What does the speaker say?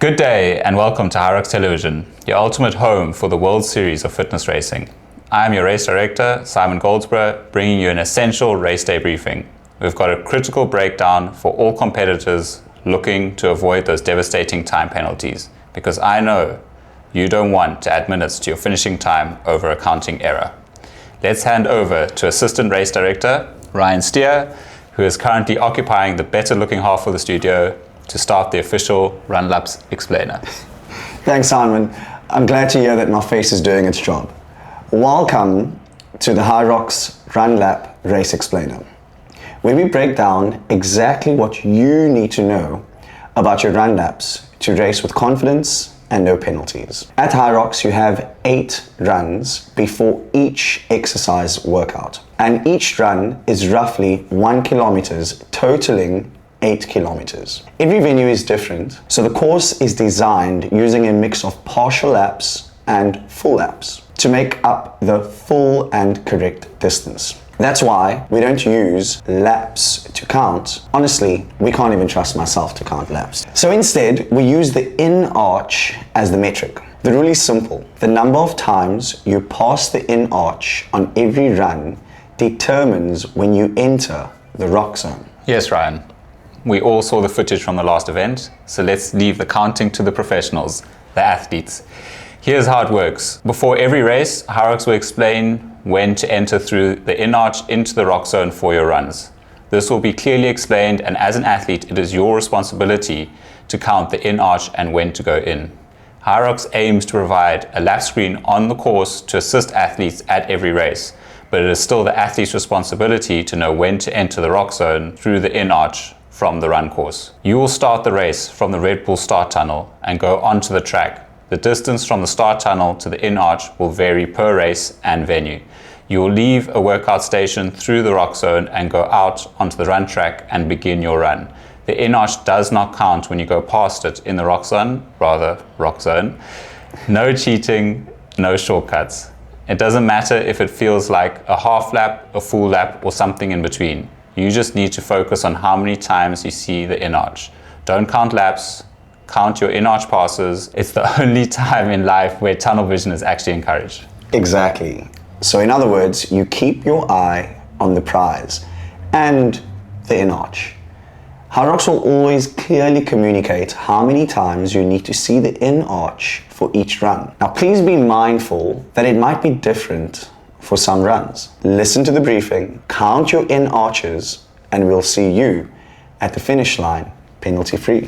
Good day and welcome to HYROX Television, your ultimate home for the World Series of Fitness Racing. I am your race director, Simon Goldsbrough, bringing you an essential race day briefing. We've got a critical breakdown for all competitors looking to avoid those devastating time penalties, because I know you don't want to add minutes to your finishing time over a counting error. Let's hand over to Assistant Race Director Ryan Steer, who is currently occupying the better looking half of the studio, to start the official Run Laps Explainer. Thanks, Simon. I'm glad to hear that my face is doing its job. Welcome to the HYROX Run Lap Race Explainer, where we break down exactly what you need to know about your run laps to race with confidence and no penalties. At HYROX, you have 8 runs before each exercise workout, and each run is roughly 1 kilometer, totaling 8 kilometers. Every venue is different, so the course is designed using a mix of partial laps and full laps to make up the full and correct distance. That's why we don't use laps to count. Honestly, we can't even trust myself to count laps. So instead, we use the in-arch as the metric. The rule is simple. The number of times you pass the in-arch on every run determines when you enter the rock zone. Yes, Ryan. We all saw the footage from the last event, so let's leave the counting to the professionals, the athletes. Here's how it works. Before every race, HYROX will explain when to enter through the in-arch into the rock zone for your runs. This will be clearly explained, and as an athlete, it is your responsibility to count the in-arch and when to go in. HYROX aims to provide a lap screen on the course to assist athletes at every race, but it is still the athlete's responsibility to know when to enter the rock zone through the in-arch from the run course. You will start the race from the Red Bull start tunnel and go onto the track. The distance from the start tunnel to the in-arch will vary per race and venue. You will leave a workout station through the rock zone and go out onto the run track and begin your run. The in-arch does not count when you go past it in the rock zone. No cheating, no shortcuts. It doesn't matter if it feels like a half lap, a full lap, or something in between. You just need to focus on how many times you see the in-arch. Don't count laps, count your in-arch passes. It's the only time in life where tunnel vision is actually encouraged. Exactly. So in other words, you keep your eye on the prize and the in-arch. HYROX will always clearly communicate how many times you need to see the in-arch for each run. Now please be mindful that it might be different for some runs. Listen to the briefing, count your in-arches, and we'll see you at the finish line penalty-free.